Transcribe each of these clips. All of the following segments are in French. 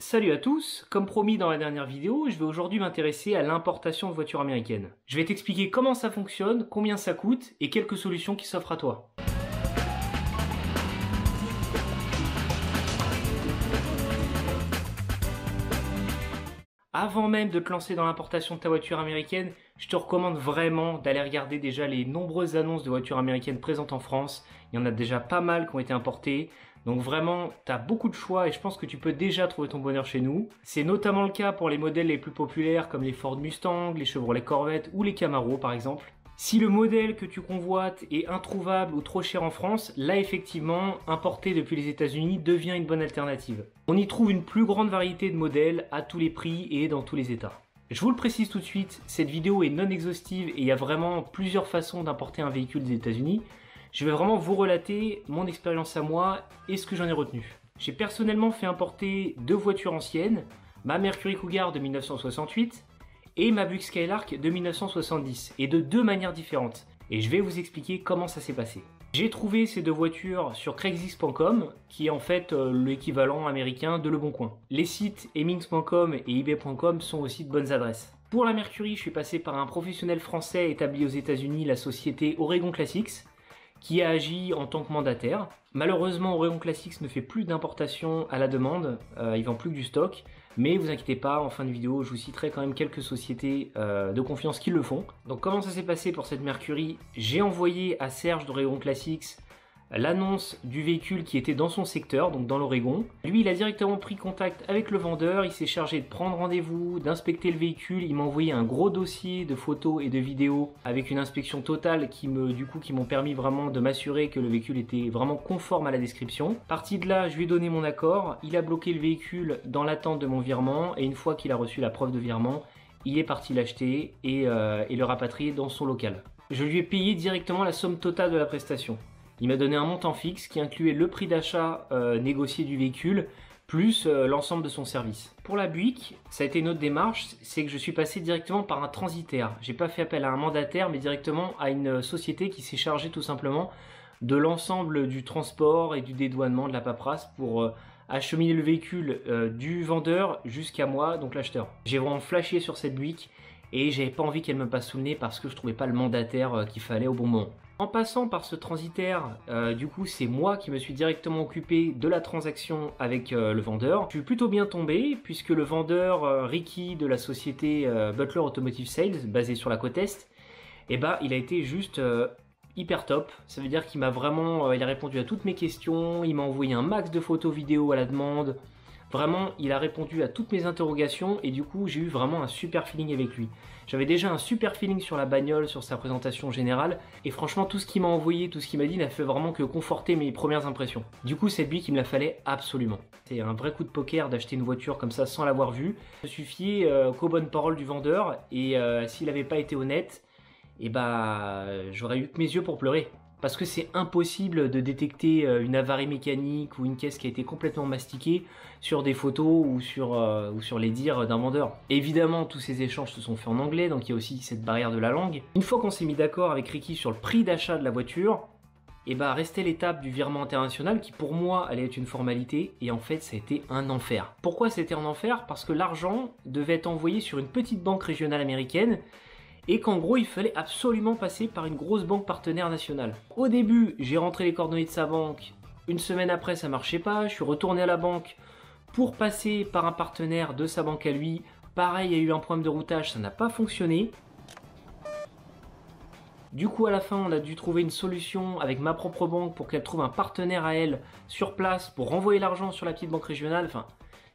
Salut à tous, comme promis dans la dernière vidéo, je vais aujourd'hui m'intéresser à l'importation de voitures américaines. Je vais t'expliquer comment ça fonctionne, combien ça coûte et quelques solutions qui s'offrent à toi. Avant même de te lancer dans l'importation de ta voiture américaine, je te recommande vraiment d'aller regarder déjà les nombreuses annonces de voitures américaines présentes en France. Il y en a déjà pas mal qui ont été importées. Donc vraiment, tu as beaucoup de choix et je pense que tu peux déjà trouver ton bonheur chez nous. C'est notamment le cas pour les modèles les plus populaires comme les Ford Mustang, les Chevrolet Corvette ou les Camaro par exemple. Si le modèle que tu convoites est introuvable ou trop cher en France, là effectivement, importer depuis les États-Unis devient une bonne alternative. On y trouve une plus grande variété de modèles à tous les prix et dans tous les états. Je vous le précise tout de suite, cette vidéo est non exhaustive et il y a vraiment plusieurs façons d'importer un véhicule des États-Unis. Je vais vraiment vous relater mon expérience à moi et ce que j'en ai retenu. J'ai personnellement fait importer deux voitures anciennes, ma Mercury Cougar de 1968 et ma Buick Skylark de 1970, et de deux manières différentes. Et je vais vous expliquer comment ça s'est passé. J'ai trouvé ces deux voitures sur Craigslist.com, qui est en fait l'équivalent américain de Le Bon Coin. Les sites Hemmings.com et eBay.com sont aussi de bonnes adresses. Pour la Mercury, je suis passé par un professionnel français établi aux États-Unis, la société Oregon Classics, qui a agi en tant que mandataire. Malheureusement, Oregon Classics ne fait plus d'importation à la demande, il vend plus que du stock, mais vous inquiétez pas, en fin de vidéo, je vous citerai quand même quelques sociétés de confiance qui le font. Donc comment ça s'est passé pour cette Mercury? J'ai envoyé à Serge d'Oregon Classics l'annonce du véhicule qui était dans son secteur, donc dans l'Oregon. Lui, il a directement pris contact avec le vendeur, il s'est chargé de prendre rendez-vous, d'inspecter le véhicule, il m'a envoyé un gros dossier de photos et de vidéos avec une inspection totale qui m'ont permis vraiment de m'assurer que le véhicule était vraiment conforme à la description. Parti de là, je lui ai donné mon accord, il a bloqué le véhicule dans l'attente de mon virement et une fois qu'il a reçu la preuve de virement, il est parti l'acheter et le rapatrier dans son local. Je lui ai payé directement la somme totale de la prestation. Il m'a donné un montant fixe qui incluait le prix d'achat négocié du véhicule, plus l'ensemble de son service. Pour la Buick, ça a été une autre démarche, c'est que je suis passé directement par un transitaire. J'ai pas fait appel à un mandataire, mais directement à une société qui s'est chargée tout simplement de l'ensemble du transport et du dédouanement de la paperasse pour acheminer le véhicule du vendeur jusqu'à moi, donc l'acheteur. J'ai vraiment flashé sur cette Buick et j'avais pas envie qu'elle me passe sous le nez parce que je trouvais pas le mandataire qu'il fallait au bon moment. En passant par ce transitaire, du coup c'est moi qui me suis directement occupé de la transaction avec le vendeur. Je suis plutôt bien tombé puisque le vendeur Ricky de la société Butler Automotive Sales, basée sur la côte Est, il a été juste hyper top. Ça veut dire qu'il m'a vraiment, il a répondu à toutes mes questions, il m'a envoyé un max de photos vidéos à la demande. Vraiment, il a répondu à toutes mes interrogations et du coup, j'ai eu vraiment un super feeling avec lui. J'avais déjà un super feeling sur la bagnole, sur sa présentation générale et franchement, tout ce qu'il m'a envoyé, tout ce qu'il m'a dit n'a fait vraiment que conforter mes premières impressions. Du coup, c'est lui qui me la fallait absolument. C'est un vrai coup de poker d'acheter une voiture comme ça sans l'avoir vue. Je me suis fié qu'aux bonnes paroles du vendeur et s'il n'avait pas été honnête, j'aurais eu que mes yeux pour pleurer. Parce que c'est impossible de détecter une avarie mécanique ou une caisse qui a été complètement mastiquée sur des photos ou sur les dires d'un vendeur. Évidemment, tous ces échanges se sont faits en anglais, donc il y a aussi cette barrière de la langue. Une fois qu'on s'est mis d'accord avec Ricky sur le prix d'achat de la voiture, restait l'étape du virement international qui pour moi allait être une formalité et en fait ça a été un enfer. Pourquoi c'était un enfer? Parce que l'argent devait être envoyé sur une petite banque régionale américaine et qu'en gros il fallait absolument passer par une grosse banque partenaire nationale. Au début, j'ai rentré les coordonnées de sa banque, une semaine après ça marchait pas, je suis retourné à la banque pour passer par un partenaire de sa banque à lui. Pareil, il y a eu un problème de routage, ça n'a pas fonctionné. Du coup à la fin on a dû trouver une solution avec ma propre banque pour qu'elle trouve un partenaire à elle sur place pour renvoyer l'argent sur la petite banque régionale, enfin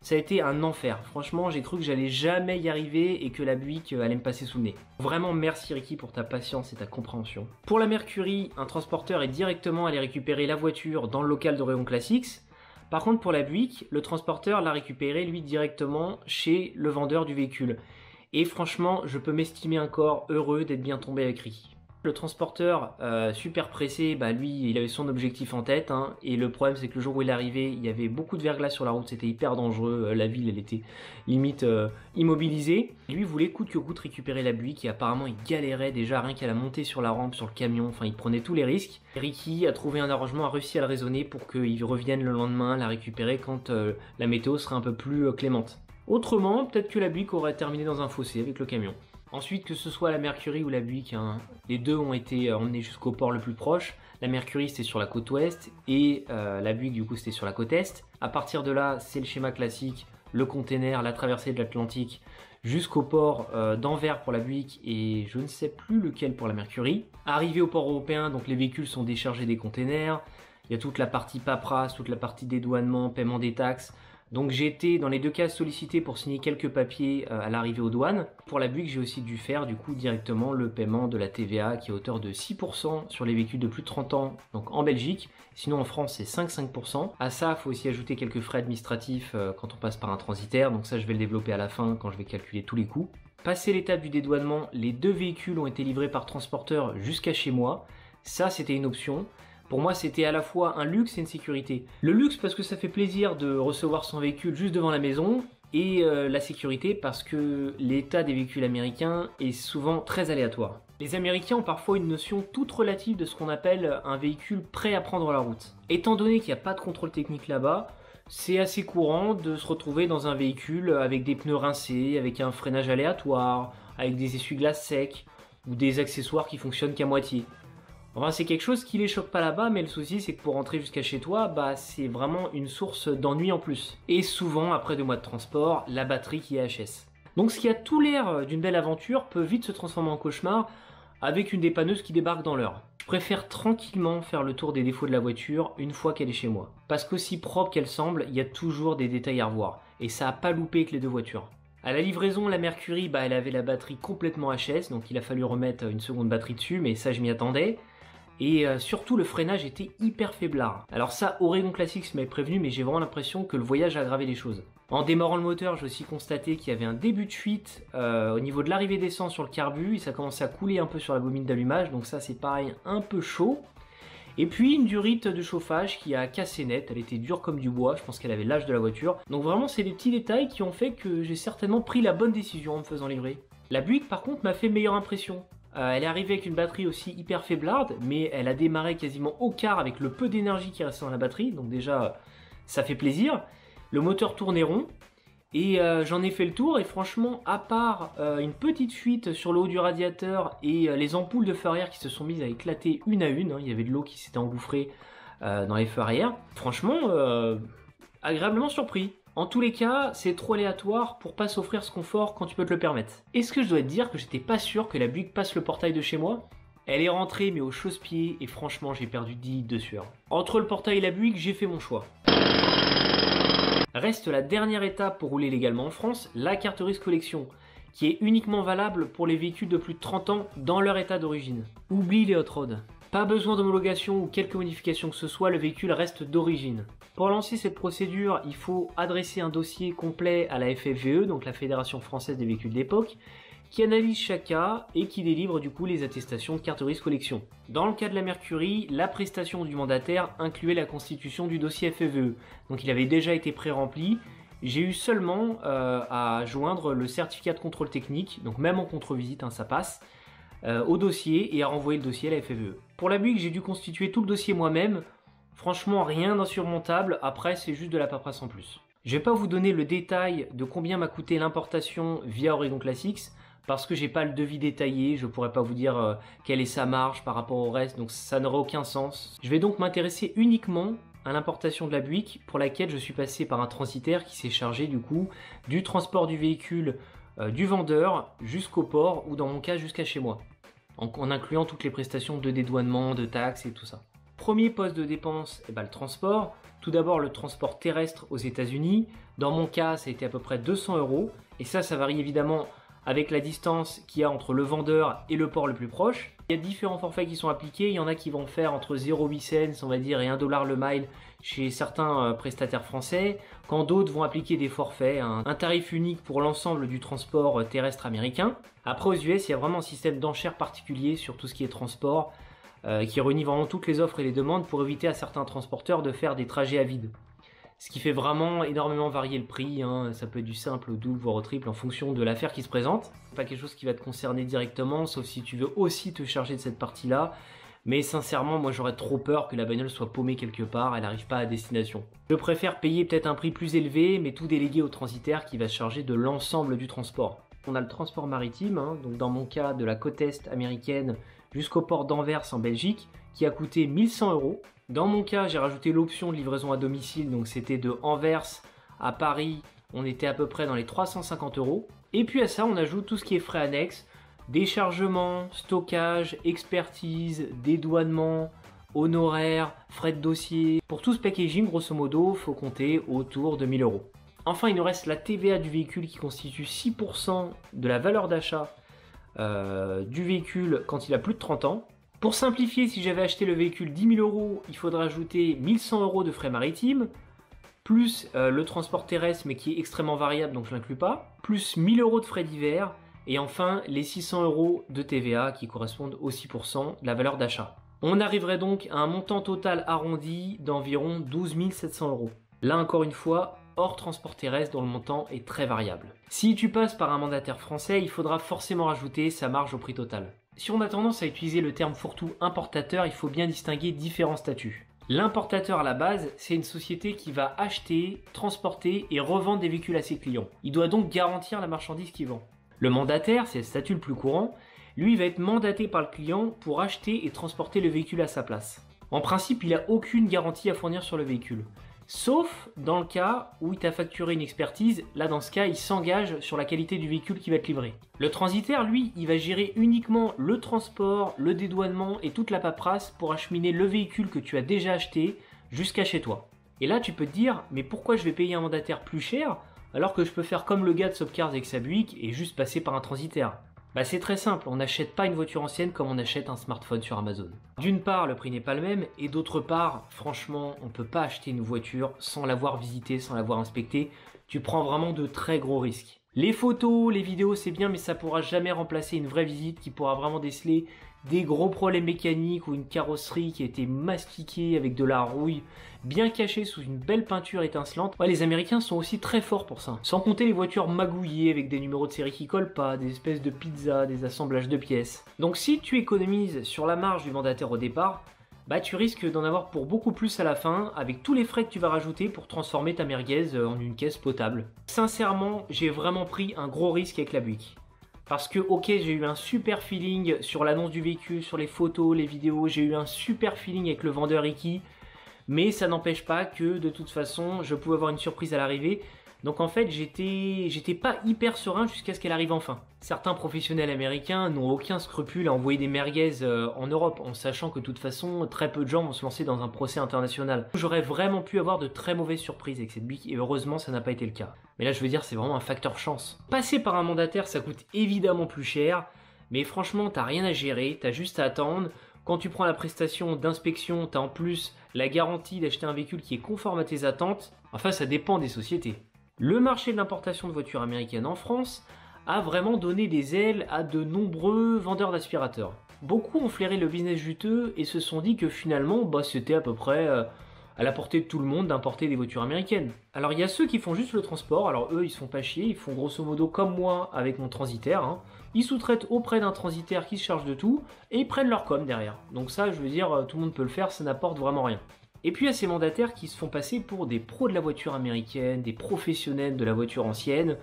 ça a été un enfer. Franchement, j'ai cru que j'allais jamais y arriver et que la Buick allait me passer sous le nez. Vraiment, merci Ricky pour ta patience et ta compréhension. Pour la Mercury, un transporteur est directement allé récupérer la voiture dans le local d'Oregon Classics. Par contre, pour la Buick, le transporteur l'a récupéré lui directement chez le vendeur du véhicule. Et franchement, je peux m'estimer encore heureux d'être bien tombé avec Ricky. Le transporteur super pressé, bah lui il avait son objectif en tête hein, et le problème c'est que le jour où il est arrivé il y avait beaucoup de verglas sur la route, c'était hyper dangereux, la ville elle était limite immobilisée. Lui voulait coûte que coûte récupérer la Buick et apparemment il galérait déjà rien qu'à la montée sur la rampe, sur le camion, enfin il prenait tous les risques. Ricky a trouvé un arrangement, a réussi à le raisonner pour qu'il revienne le lendemain la récupérer quand la météo sera un peu plus clémente. Autrement, peut-être que la Buick aurait terminé dans un fossé avec le camion. Ensuite, que ce soit la Mercury ou la Buick, hein, les deux ont été emmenés jusqu'au port le plus proche. La Mercury c'était sur la côte ouest et la Buick du coup c'était sur la côte est. À partir de là, c'est le schéma classique, le container, la traversée de l'Atlantique jusqu'au port d'Anvers pour la Buick et je ne sais plus lequel pour la Mercury. Arrivé au port européen, donc les véhicules sont déchargés des containers. Il y a toute la partie paperasse, toute la partie dédouanement, paiement des taxes. Donc j'ai été dans les deux cas sollicité pour signer quelques papiers à l'arrivée aux douanes. Pour la Buick, j'ai aussi dû faire du coup directement le paiement de la TVA qui est à hauteur de 6% sur les véhicules de plus de 30 ans, donc en Belgique. Sinon en France c'est 5,5%. À ça, il faut aussi ajouter quelques frais administratifs quand on passe par un transitaire. Donc ça, je vais le développer à la fin quand je vais calculer tous les coûts. Passé l'étape du dédouanement, les deux véhicules ont été livrés par transporteur jusqu'à chez moi. Ça, c'était une option. Pour moi, c'était à la fois un luxe et une sécurité. Le luxe parce que ça fait plaisir de recevoir son véhicule juste devant la maison et la sécurité parce que l'état des véhicules américains est souvent très aléatoire. Les Américains ont parfois une notion toute relative de ce qu'on appelle un véhicule prêt à prendre la route. Étant donné qu'il n'y a pas de contrôle technique là-bas, c'est assez courant de se retrouver dans un véhicule avec des pneus rincés, avec un freinage aléatoire, avec des essuie-glaces secs ou des accessoires qui fonctionnent qu'à moitié. Enfin, c'est quelque chose qui les choque pas là-bas, mais le souci c'est que pour rentrer jusqu'à chez toi, bah, c'est vraiment une source d'ennui en plus. Et souvent, après 2 mois de transport, la batterie qui est HS. Donc ce qui a tout l'air d'une belle aventure peut vite se transformer en cauchemar avec une dépanneuse qui débarque dans l'heure. Je préfère tranquillement faire le tour des défauts de la voiture une fois qu'elle est chez moi. Parce qu'aussi propre qu'elle semble, il y a toujours des détails à revoir. Et ça a pas loupé avec les deux voitures. À la livraison, la Mercury, bah, elle avait la batterie complètement HS, donc il a fallu remettre une seconde batterie dessus, mais ça je m'y attendais. Et surtout le freinage était hyper faiblard. Alors ça, Oregon Classics m'avait prévenu, mais j'ai vraiment l'impression que le voyage a aggravé les choses. En démarrant le moteur, j'ai aussi constaté qu'il y avait un début de fuite au niveau de l'arrivée d'essence sur le carbu, et ça commençait à couler un peu sur la bobine d'allumage, donc ça c'est pareil, un peu chaud. Et puis une durite de chauffage qui a cassé net, elle était dure comme du bois, je pense qu'elle avait l'âge de la voiture. Donc vraiment c'est des petits détails qui ont fait que j'ai certainement pris la bonne décision en me faisant livrer. La Buick par contre m'a fait meilleure impression. Elle est arrivée avec une batterie aussi hyper faiblarde, mais elle a démarré quasiment au quart avec le peu d'énergie qui restait dans la batterie, donc déjà ça fait plaisir. Le moteur tournait rond, et j'en ai fait le tour, et franchement, à part une petite fuite sur le haut du radiateur et les ampoules de feu arrière qui se sont mises à éclater une à une, hein, il y avait de l'eau qui s'était engouffrée dans les feux arrière, franchement, agréablement surpris. En tous les cas, c'est trop aléatoire pour pas s'offrir ce confort quand tu peux te le permettre. Est-ce que je dois te dire que j'étais pas sûr que la Buick passe le portail de chez moi? Elle est rentrée mais au chausse-pied et franchement j'ai perdu 10 litres de sueur. Entre le portail et la Buick, j'ai fait mon choix. Reste la dernière étape pour rouler légalement en France, la carte risque collection, qui est uniquement valable pour les véhicules de plus de 30 ans dans leur état d'origine. Oublie les hot rods. Pas besoin d'homologation ou quelque modification que ce soit, le véhicule reste d'origine. Pour lancer cette procédure, il faut adresser un dossier complet à la FFVE, donc la Fédération Française des Véhicules d'époque, qui analyse chaque cas et qui délivre du coup les attestations de carte risque collection. Dans le cas de la Mercury, la prestation du mandataire incluait la constitution du dossier FFVE, donc il avait déjà été pré-rempli. J'ai eu seulement à joindre le certificat de contrôle technique, donc même en contre-visite, hein, ça passe, au dossier et à renvoyer le dossier à la FFVE. Pour la Buick, j'ai dû constituer tout le dossier moi-même. Franchement, rien d'insurmontable. Après, c'est juste de la paperasse en plus. Je vais pas vous donner le détail de combien m'a coûté l'importation via Oregon Classics parce que j'ai pas le devis détaillé. Je pourrais pas vous dire quelle est sa marge par rapport au reste, donc ça n'aurait aucun sens. Je vais donc m'intéresser uniquement à l'importation de la Buick pour laquelle je suis passé par un transitaire qui s'est chargé du coup du transport du véhicule du vendeur jusqu'au port ou dans mon cas jusqu'à chez moi, en incluant toutes les prestations de dédouanement, de taxes et tout ça. Premier poste de dépense, le transport. Tout d'abord le transport terrestre aux États-Unis. Dans mon cas, ça a été à peu près 200 €. Et ça varie évidemment avec la distance qu'il y a entre le vendeur et le port le plus proche. Il y a différents forfaits qui sont appliqués, il y en a qui vont faire entre 0,8 cents on va dire et 1 dollar le mile chez certains prestataires français, quand d'autres vont appliquer des forfaits, un tarif unique pour l'ensemble du transport terrestre américain. Après aux US, il y a vraiment un système d'enchères particulier sur tout ce qui est transport, qui réunit vraiment toutes les offres et les demandes pour éviter à certains transporteurs de faire des trajets à vide. Ce qui fait vraiment énormément varier le prix, hein. Ça peut être du simple au double, voire au triple en fonction de l'affaire qui se présente. C'est pas quelque chose qui va te concerner directement, sauf si tu veux aussi te charger de cette partie-là. Mais sincèrement, moi j'aurais trop peur que la bagnole soit paumée quelque part, elle n'arrive pas à destination. Je préfère payer peut-être un prix plus élevé, mais tout déléguer au transitaire qui va se charger de l'ensemble du transport. On a le transport maritime, hein, donc dans mon cas de la côte est américaine jusqu'au port d'Anvers en Belgique, qui a coûté 1 100 €. Dans mon cas, j'ai rajouté l'option de livraison à domicile, donc c'était de Anvers à Paris, on était à peu près dans les 350 €. Et puis à ça, on ajoute tout ce qui est frais annexes, déchargement, stockage, expertise, dédouanement, honoraires, frais de dossier. Pour tout ce packaging, grosso modo, il faut compter autour de 1 000 €. Enfin, il nous reste la TVA du véhicule qui constitue 6% de la valeur d'achat du véhicule quand il a plus de 30 ans. Pour simplifier, si j'avais acheté le véhicule 10 000 €, il faudrait ajouter 1 100 € de frais maritimes, plus le transport terrestre, mais qui est extrêmement variable, donc je ne l'inclus pas, plus 1 000 € de frais divers, et enfin les 600 € de TVA qui correspondent aux 6% de la valeur d'achat. On arriverait donc à un montant total arrondi d'environ 12 700 €. Là encore une fois, hors transport terrestre dont le montant est très variable. Si tu passes par un mandataire français, il faudra forcément rajouter sa marge au prix total. Si on a tendance à utiliser le terme fourre-tout importateur, il faut bien distinguer différents statuts. L'importateur à la base, c'est une société qui va acheter, transporter et revendre des véhicules à ses clients. Il doit donc garantir la marchandise qu'il vend. Le mandataire, c'est le statut le plus courant, lui va être mandaté par le client pour acheter et transporter le véhicule à sa place. En principe, il n'a aucune garantie à fournir sur le véhicule. Sauf dans le cas où il t'a facturé une expertise, là dans ce cas il s'engage sur la qualité du véhicule qui va te livrer. Le transitaire lui, il va gérer uniquement le transport, le dédouanement et toute la paperasse pour acheminer le véhicule que tu as déjà acheté jusqu'à chez toi. Et là tu peux te dire, mais pourquoi je vais payer un mandataire plus cher alors que je peux faire comme le gars de Sopcars avec sa Buick et juste passer par un transitaire? Bah c'est très simple, on n'achète pas une voiture ancienne comme on achète un smartphone sur Amazon. D'une part, le prix n'est pas le même, et d'autre part, franchement, on ne peut pas acheter une voiture sans l'avoir visitée, sans l'avoir inspectée. Tu prends vraiment de très gros risques. Les photos, les vidéos, c'est bien, mais ça pourra jamais remplacer une vraie visite qui pourra vraiment déceler des gros problèmes mécaniques ou une carrosserie qui a été mastiquée avec de la rouille, bien cachée sous une belle peinture étincelante. Ouais, les Américains sont aussi très forts pour ça. Sans compter les voitures magouillées avec des numéros de série qui collent pas, des espèces de pizzas, des assemblages de pièces. Donc si tu économises sur la marge du mandataire au départ, bah tu risques d'en avoir pour beaucoup plus à la fin, avec tous les frais que tu vas rajouter pour transformer ta merguez en une caisse potable. Sincèrement, j'ai vraiment pris un gros risque avec la Buick. Parce que ok, j'ai eu un super feeling sur l'annonce du véhicule, sur les photos, les vidéos, j'ai eu un super feeling avec le vendeur Iki, mais ça n'empêche pas que de toute façon, je pouvais avoir une surprise à l'arrivée. Donc en fait, j'étais pas hyper serein jusqu'à ce qu'elle arrive enfin. Certains professionnels américains n'ont aucun scrupule à envoyer des merguez en Europe, en sachant que de toute façon, très peu de gens vont se lancer dans un procès international. J'aurais vraiment pu avoir de très mauvaises surprises avec cette Buick, et heureusement, ça n'a pas été le cas. Mais là, je veux dire, c'est vraiment un facteur chance. Passer par un mandataire, ça coûte évidemment plus cher, mais franchement, t'as rien à gérer, t'as juste à attendre. Quand tu prends la prestation d'inspection, t'as en plus la garantie d'acheter un véhicule qui est conforme à tes attentes. Enfin, ça dépend des sociétés. Le marché de l'importation de voitures américaines en France a vraiment donné des ailes à de nombreux vendeurs d'aspirateurs. Beaucoup ont flairé le business juteux et se sont dit que finalement, c'était à peu près à la portée de tout le monde d'importer des voitures américaines. Alors il y a ceux qui font juste le transport, alors eux ils se font pas chier, ils font grosso modo comme moi avec mon transitaire, hein. Ils sous-traitent auprès d'un transitaire qui se charge de tout et ils prennent leur com derrière. Donc ça, je veux dire, tout le monde peut le faire, ça n'apporte vraiment rien. Et puis il y a ces mandataires qui se font passer pour des pros de la voiture américaine, des professionnels de la voiture ancienne,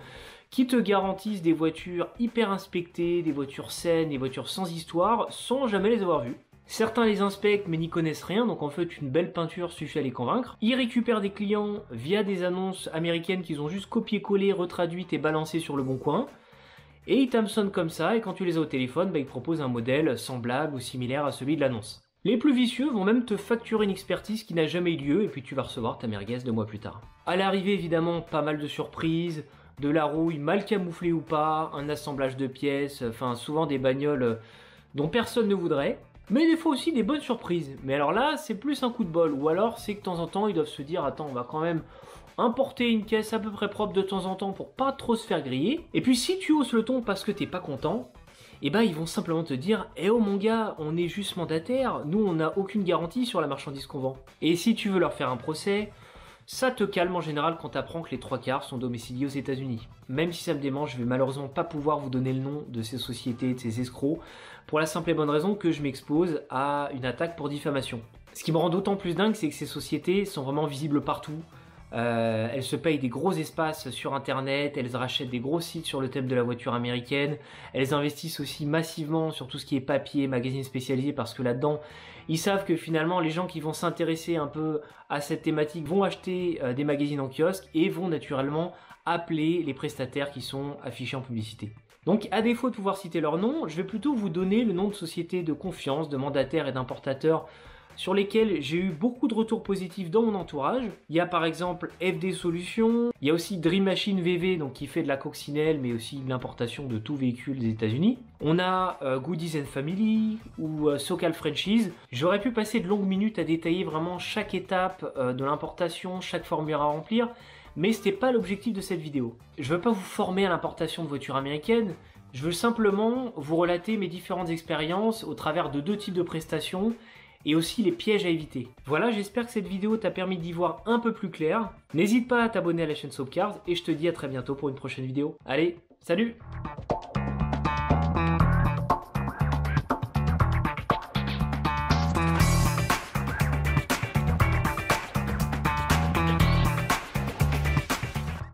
qui te garantissent des voitures hyper inspectées, des voitures saines, des voitures sans histoire, sans jamais les avoir vues. Certains les inspectent mais n'y connaissent rien, donc en fait une belle peinture suffit à les convaincre. Ils récupèrent des clients via des annonces américaines qu'ils ont juste copié-collé, retraduites et balancées sur le bon coin. Et ils t'hameçonnent comme ça, et quand tu les as au téléphone, ils te proposent un modèle semblable ou similaire à celui de l'annonce. Les plus vicieux vont même te facturer une expertise qui n'a jamais eu lieu et puis tu vas recevoir ta merguez 2 mois plus tard. À l'arrivée, évidemment, pas mal de surprises, de la rouille mal camouflée ou pas, un assemblage de pièces, enfin souvent des bagnoles dont personne ne voudrait. Mais des fois aussi des bonnes surprises. Mais alors là, c'est plus un coup de bol. Ou alors, c'est que de temps en temps, ils doivent se dire, attends, on va quand même importer une caisse à peu près propre de temps en temps pour pas trop se faire griller. Et puis si tu hausses le ton parce que t'es pas content, eh ben ils vont simplement te dire « Eh oh mon gars, on est juste mandataire, nous on n'a aucune garantie sur la marchandise qu'on vend. » Et si tu veux leur faire un procès, ça te calme en général quand t'apprends que les 3/4 sont domiciliés aux États-Unis. Même si ça me démange, je vais malheureusement pas pouvoir vous donner le nom de ces sociétés, de ces escrocs, pour la simple et bonne raison que je m'expose à une attaque pour diffamation. Ce qui me rend d'autant plus dingue, c'est que ces sociétés sont vraiment visibles partout. Elles se payent des gros espaces sur internet, elles rachètent des gros sites sur le thème de la voiture américaine, elles investissent aussi massivement sur tout ce qui est papier, magazines spécialisés, parce que là-dedans, ils savent que finalement les gens qui vont s'intéresser un peu à cette thématique vont acheter des magazines en kiosque et vont naturellement appeler les prestataires qui sont affichés en publicité. Donc à défaut de pouvoir citer leur nom, je vais plutôt vous donner le nom de sociétés de confiance, de mandataires et d'importateurs sur lesquels j'ai eu beaucoup de retours positifs dans mon entourage. Il y a par exemple FD Solutions, il y a aussi Dream Machine VV, donc qui fait de la coccinelle, mais aussi de l'importation de tout véhicule des États-Unis. On a Goodies and Family ou Socal Franchise. J'aurais pu passer de longues minutes à détailler vraiment chaque étape de l'importation, chaque formulaire à remplir, mais ce n'était pas l'objectif de cette vidéo. Je ne veux pas vous former à l'importation de voitures américaines, je veux simplement vous relater mes différentes expériences au travers de 2 types de prestations et aussi les pièges à éviter. Voilà, j'espère que cette vidéo t'a permis d'y voir un peu plus clair. N'hésite pas à t'abonner à la chaîne Soapcars et je te dis à très bientôt pour une prochaine vidéo. Allez, salut!